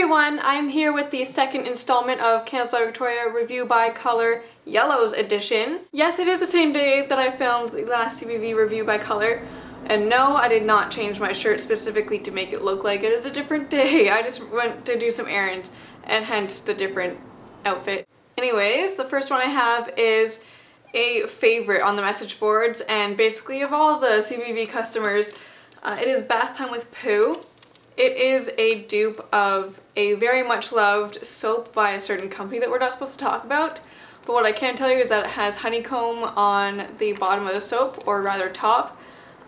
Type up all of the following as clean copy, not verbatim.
everyone, I'm here with the second installment of Candles by Victoria Review by Color Yellows edition. Yes, it is the same day that I filmed the last CBV Review by Color, and no, I did not change my shirt specifically to make it look like it is a different day. I just went to do some errands, and hence the different outfit. Anyways, the first one I have is a favorite on the message boards, and basically of all the CBV customers, it is Bathtime with Pooh. It is a dupe of a very much loved soap by a certain company that we're not supposed to talk about, but what I can tell you is that it has honeycomb on the bottom of the soap, or rather top.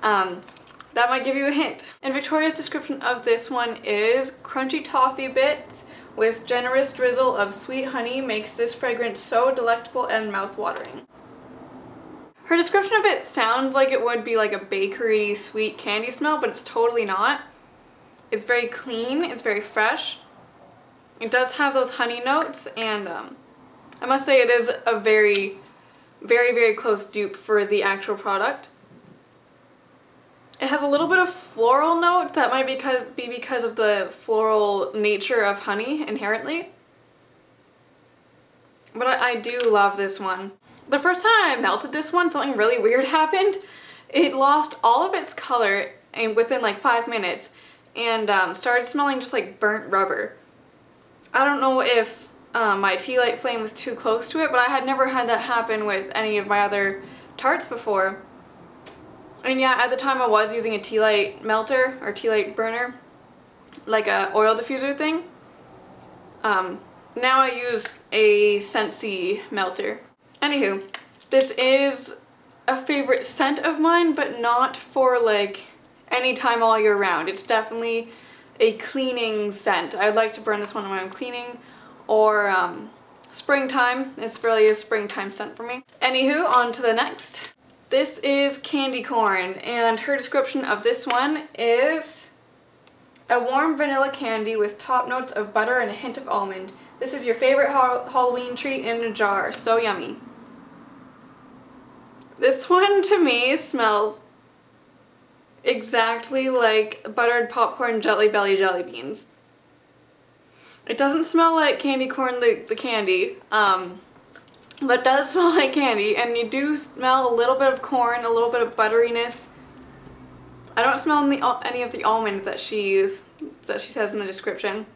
That might give you a hint. And Victoria's description of this one is, crunchy toffee bits with generous drizzle of sweet honey makes this fragrance so delectable and mouth-watering. Her description of it sounds like it would be like a bakery sweet candy smell, but it's totally not. It's very clean, it's very fresh. It does have those honey notes, and I must say it is a very, very, very close dupe for the actual product. It has a little bit of floral note that might be because of the floral nature of honey inherently. But I do love this one. The first time I melted this one, something really weird happened. It lost all of its color within like 5 minutes. And started smelling just like burnt rubber. I don't know if my tea light flame was too close to it, but I had never had that happen with any of my other tarts before. And yeah, at the time I was using a tea light melter, or tea light burner, like a oil diffuser thing. Now I use a Scentsy melter. Anywho, this is a favorite scent of mine, but not for like anytime all year round. It's definitely a cleaning scent. I'd like to burn this one when I'm cleaning, or springtime. It's really a springtime scent for me. Anywho, on to the next. This is Candy Corn, and her description of this one is a warm vanilla candy with top notes of butter and a hint of almond. This is your favorite Halloween treat in a jar. So yummy. This one to me smells exactly like buttered popcorn Jelly Belly jelly beans. It doesn't smell like candy corn, the candy, but does smell like candy, and you do smell a little bit of corn, a little bit of butteriness. I don't smell any of the almonds that she says in the description.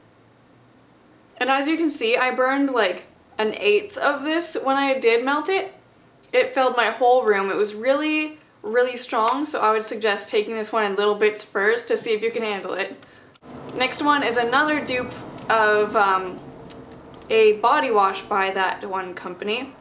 And as you can see, I burned like 1/8 of this when I did melt it. It filled my whole room. It was really strong, so I would suggest taking this one in little bits first to see if you can handle it. Next one is another dupe of a body wash by that one company.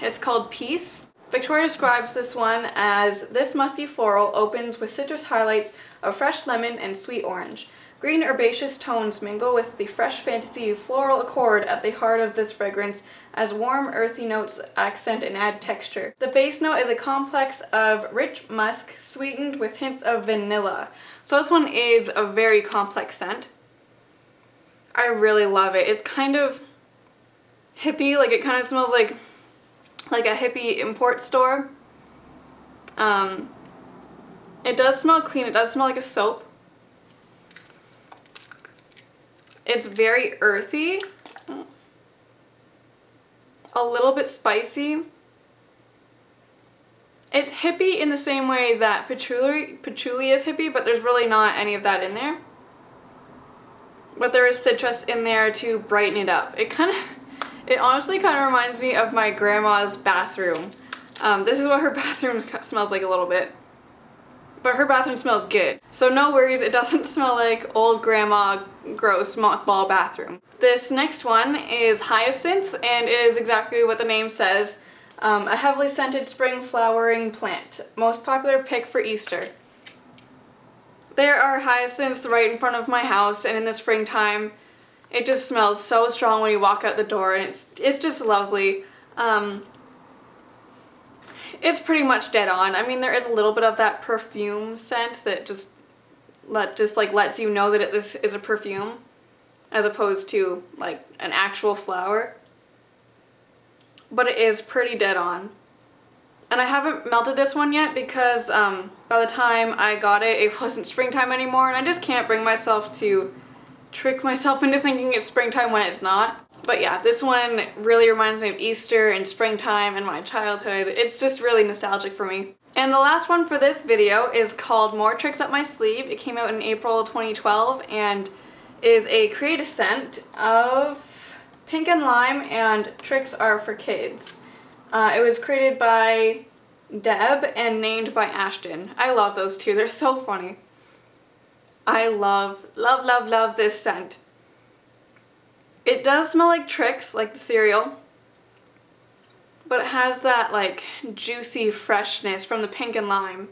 It's called Peace. Victoria describes this one as, this musty floral opens with citrus highlights of fresh lemon and sweet orange. Green herbaceous tones mingle with the fresh fantasy floral accord at the heart of this fragrance as warm earthy notes accent and add texture. The base note is a complex of rich musk sweetened with hints of vanilla. So this one is a very complex scent. I really love it. It's kind of hippie, like it kind of smells like a hippie import store. It does smell clean. It does smell like a soap. It's very earthy, a little bit spicy. It's hippie in the same way that patchouli is hippie, but there's really not any of that in there. But there is citrus in there to brighten it up. It honestly kind of reminds me of my grandma's bathroom. This is what her bathroom smells like a little bit. But her bathroom smells good. So no worries, it doesn't smell like old grandma gross mothball bathroom. This next one is Hyacinth, and it is exactly what the name says. A heavily scented spring flowering plant. Most popular pick for Easter. There are hyacinths right in front of my house, and in the springtime it just smells so strong when you walk out the door, and it's just lovely. It's pretty much dead on. I mean, there is a little bit of that perfume scent that just lets you know that this is a perfume, as opposed to like an actual flower. But it is pretty dead on. And I haven't melted this one yet because by the time I got it, it wasn't springtime anymore, and I just can't bring myself to trick myself into thinking it's springtime when it's not. But yeah, this one really reminds me of Easter and springtime and my childhood. It's just really nostalgic for me. And the last one for this video is called More Tricks Up My Sleeve. It came out in April 2012 and is a creative scent of pink and lime, and Tricks are for kids. It was created by Deb and named by Ashton. I love those two. They're so funny. I love this scent. It does smell like Trix, like the cereal, but it has that like juicy freshness from the pink and lime.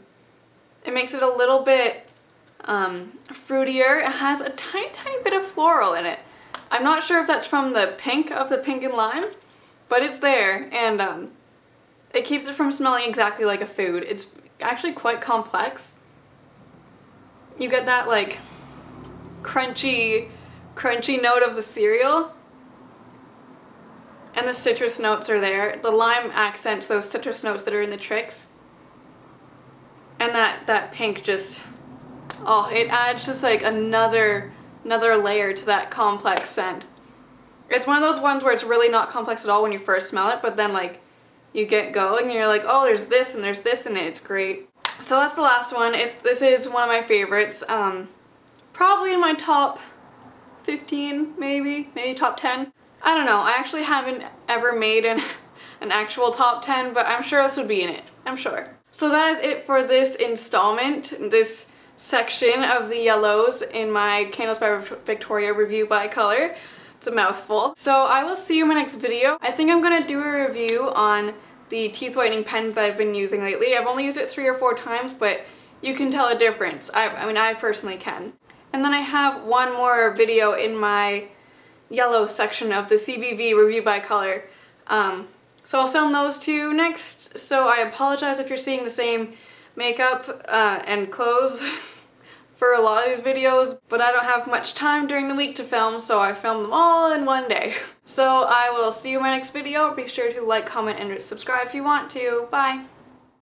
It makes it a little bit fruitier. It has a tiny bit of floral in it. I'm not sure if that's from the pink of the pink and lime, but it's there, and it keeps it from smelling exactly like a food. It's actually quite complex. You get that like crunchy note of the cereal, and the citrus notes are there. The lime accents those citrus notes that are in the Trix, and that pink just, oh, it adds just like another layer to that complex scent. It's one of those ones where it's really not complex at all when you first smell it, but then like you get going and you're like, oh, there's this and there's this in it. It's great. So that's the last one. This is one of my favorites. Probably in my top 15, maybe top 10. I don't know. I actually haven't ever made an actual top 10, but I'm sure this would be in it. I'm sure. So that is it for this installment, this section of the yellows in my Candles by Victoria review by color. It's a mouthful. So I will see you in my next video. I think I'm going to do a review on the teeth whitening pens that I've been using lately. I've only used it 3 or 4 times, but you can tell a difference. I mean, I personally can. And then I have one more video in my yellow section of the CBV review by color. So I'll film those 2 next. So I apologize if you're seeing the same makeup and clothes for a lot of these videos, but I don't have much time during the week to film, so I filmed them all in one day. So I will see you in my next video. Be sure to like, comment, and subscribe if you want to. Bye!